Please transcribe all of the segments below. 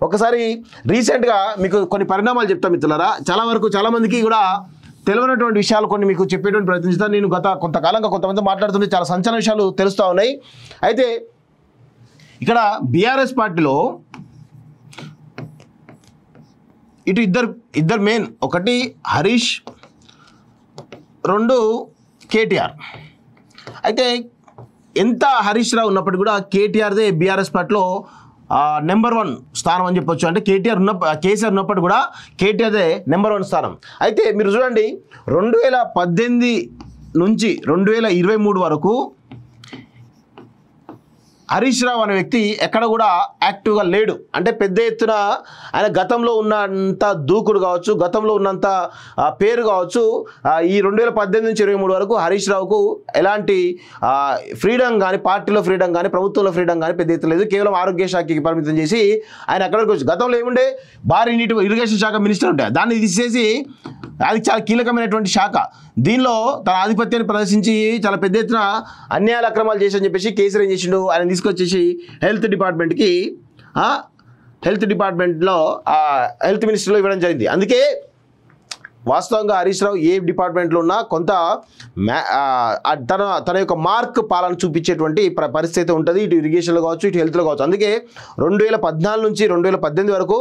ఒకసారి రీసెంట్గా మీకు కొన్ని పరిణామాలు చెప్తాం మిత్రులారా. చాలా మందికి కూడా తెలియనటువంటి విషయాలు కొన్ని మీకు చెప్పేటువంటి ప్రయత్నిస్తాను. నేను గత కొంతకాలంగా కొంతమంది మాట్లాడుతుంటే చాలా సంచలన విషయాలు తెలుస్తూ ఉన్నాయి. అయితే ఇక్కడ బీఆర్ఎస్ పార్టీలో ఇటు ఇద్దరు మెయిన్, ఒకటి హరీష్, రెండు కేటీఆర్. అయితే ఎంత హరీష్ రావు ఉన్నప్పటికీ కూడా కేటీఆర్దే బీఆర్ఎస్ పార్టీలో నెంబర్ 1 స్థానం అని చెప్పొచ్చు. అంటే కేసీఆర్ ఉన్నప్పటికీ కూడా కేటీఆర్దే నెంబర్ 1 స్థానం. అయితే మీరు చూడండి 2018 నుంచి 2023 వరకు హరీష్ రావు అనే వ్యక్తి ఎక్కడ కూడా యాక్టివ్గా లేడు. అంటే పెద్ద ఎత్తున ఆయన గతంలో ఉన్నంత దూకుడు కావచ్చు, గతంలో ఉన్నంత పేరు కావచ్చు, ఈ 2018 నుంచి 2023 వరకు హరీష్ రావుకు ఎలాంటి ఫ్రీడమ్ కానీ, పార్టీలో ఫ్రీడమ్ కానీ, ప్రభుత్వంలో ఫ్రీడమ్ కానీ పెద్ద ఎత్తున లేదు. కేవలం ఆరోగ్య శాఖకి పరిమితం చేసి ఆయన అక్కడికి వచ్చి, గతంలో ఏముండే భారీ నీటి ఇరిగేషన్ శాఖ మినిస్టర్ ఉంటాయి, దాన్ని తీసేసి అది చాలా కీలకమైనటువంటి శాఖ, దీనిలో తన ఆధిపత్యాన్ని ప్రదర్శించి చాలా పెద్ద ఎత్తున అన్యాయాల అక్రమాలు చేసి అని చెప్పేసి కేసీఆర్ ఏం చేసిండు, ఆయన తీసుకొచ్చేసి హెల్త్ డిపార్ట్మెంట్లో హెల్త్ మినిస్టర్లో ఇవ్వడం జరిగింది. అందుకే వాస్తవంగా హరీష్ రావు ఏ డిపార్ట్మెంట్లో ఉన్నా కొంత తన యొక్క మార్క్ పాలన చూపించేటువంటి పరిస్థితి ఉంటుంది, ఇటు ఇరిగేషన్లో కావచ్చు, ఇటు హెల్త్లో కావచ్చు. అందుకే 2014 నుంచి 2018 వరకు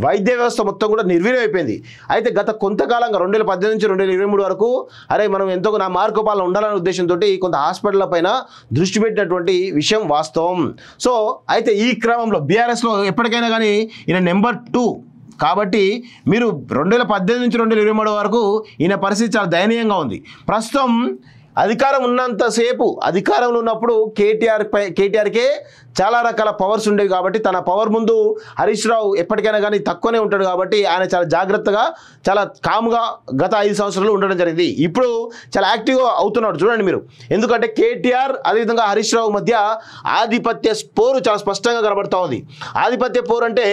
వైద్య వ్యవస్థ మొత్తం కూడా నిర్వీర్యం అయిపోయింది. అయితే గత కొంతకాలంగా 2018 నుంచి 2023 వరకు మనం ఎంతో నా మార్కు పాలన ఉండాలనే ఉద్దేశంతో కొంత హాస్పిటల్ పైన దృష్టి పెట్టినటువంటి విషయం వాస్తవం. సో అయితే ఈ క్రమంలో బీఆర్ఎస్లో ఎప్పటికైనా కానీ ఈయన నెంబర్ 2 కాబట్టి మీరు 2018 నుంచి 2023 వరకు ఈయన పరిస్థితి చాలా దయనీయంగా ఉంది. ప్రస్తుతం అధికారం ఉన్నంతసేపు, అధికారంలో ఉన్నప్పుడు కేటీఆర్కే చాలా రకాల పవర్స్ ఉండేవి కాబట్టి తన పవర్ ముందు హరీష్ రావు ఎప్పటికైనా కానీ తక్కువనే ఉంటాడు. కాబట్టి ఆయన చాలా జాగ్రత్తగా, చాలా కామ్గా గత 5 సంవత్సరాలు ఉండడం జరిగింది. ఇప్పుడు చాలా యాక్టివ్గా అవుతున్నాడు చూడండి మీరు. ఎందుకంటే కేటీఆర్ అదేవిధంగా హరీష్ రావు మధ్య ఆధిపత్య పోరు చాలా స్పష్టంగా కనబడుతూ ఉంది. ఆధిపత్య పోరు అంటే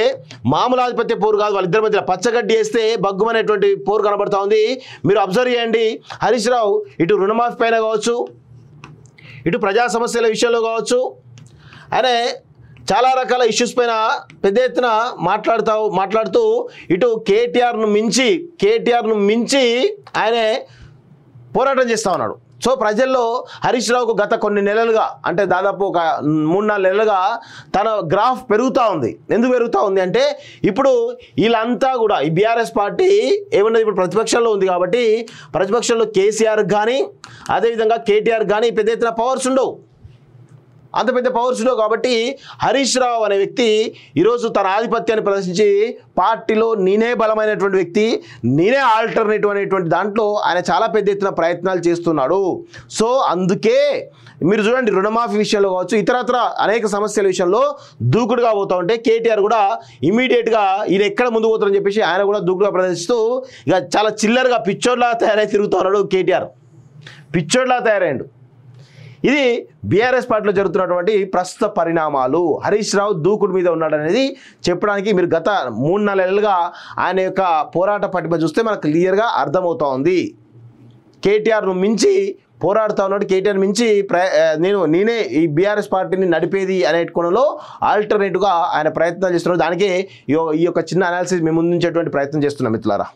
మామూలు ఆధిపత్య పోరు కాదు, వాళ్ళిద్దరి మధ్య పచ్చగడ్డి వేస్తే బగ్గుమనేటువంటి పోరు కనబడుతూ ఉంది. మీరు అబ్జర్వ్ చేయండి, హరీష్ రావు ఇటు రుణమాఫీ పైన కావచ్చు, ఇటు ప్రజా సమస్యల విషయంలో కావచ్చు, ఆయన చాలా రకాల ఇష్యూస్ పైన పెద్ద ఎత్తున మాట్లాడుతూ ఇటు కేటీఆర్ను మించి ఆయనే పోరాటం చేస్తూ ఉన్నాడు. సో ప్రజల్లో హరీష్ రావుకు గత కొన్ని నెలలుగా, అంటే దాదాపు ఒక 3-4 నెలలుగా తన గ్రాఫ్ పెరుగుతూ ఉంది. ఎందుకు పెరుగుతూ ఉంది అంటే ఇప్పుడు వీళ్ళంతా కూడా ఈ బీఆర్ఎస్ పార్టీ ఏమన్నది ఇప్పుడు ప్రతిపక్షంలో ఉంది కాబట్టి ప్రతిపక్షంలో కేసీఆర్ కానీ అదేవిధంగా కేటీఆర్ కానీ పెద్ద ఎత్తున పవర్స్ ఉండవు, అంత పెద్ద పవర్స్ ఉండవు. కాబట్టి హరీష్ రావు అనే వ్యక్తి ఈరోజు తన ఆధిపత్యాన్ని ప్రదర్శించి పార్టీలో నేనే బలమైనటువంటి వ్యక్తి, నేనే ఆల్టర్నేటివ్ అనేటువంటి దాంట్లో ఆయన చాలా పెద్ద ఎత్తున ప్రయత్నాలు చేస్తున్నాడు. సో అందుకే మీరు చూడండి రుణమాఫీ విషయంలో కావచ్చు, ఇతరత్ర అనేక సమస్యల విషయంలో దూకుడుగా పోతూ ఉంటే కేటీఆర్ కూడా ఇమీడియట్గా ఈయన ఎక్కడ ముందు పోతారని చెప్పేసి ఆయన కూడా దూకుడుగా ప్రదర్శిస్తూ ఇక చాలా చిల్లరగా పిచ్చోడ్లా తయారై తిరుగుతూ ఉన్నాడు. కేటీఆర్ పిచ్చోడ్లా తయారైండు. ఇది బీఆర్ఎస్ పార్టీలో జరుగుతున్నటువంటి ప్రస్తుత పరిణామాలు. హరీష్ రావు దూకుడు మీద ఉన్నాడనేది చెప్పడానికి మీరు గత 3-4 నెలలుగా ఆయన యొక్క పోరాట పటిమ చూస్తే మనకు క్లియర్గా అర్థమవుతూ ఉంది. కేటీఆర్ను మించి పోరాడుతూ ఉన్నాడు, కేటీఆర్ మించి నేనే ఈ బీఆర్ఎస్ పార్టీని నడిపేది అనే కోణంలో ఆల్టర్నేటివ్గా ఆయన ప్రయత్నాలు చేస్తున్నాడు. దానికే ఈ యొక్క చిన్న అనాలిసిస్ మేము ముందుంచేటువంటి ప్రయత్నం చేస్తున్నాం మిత్రులారా.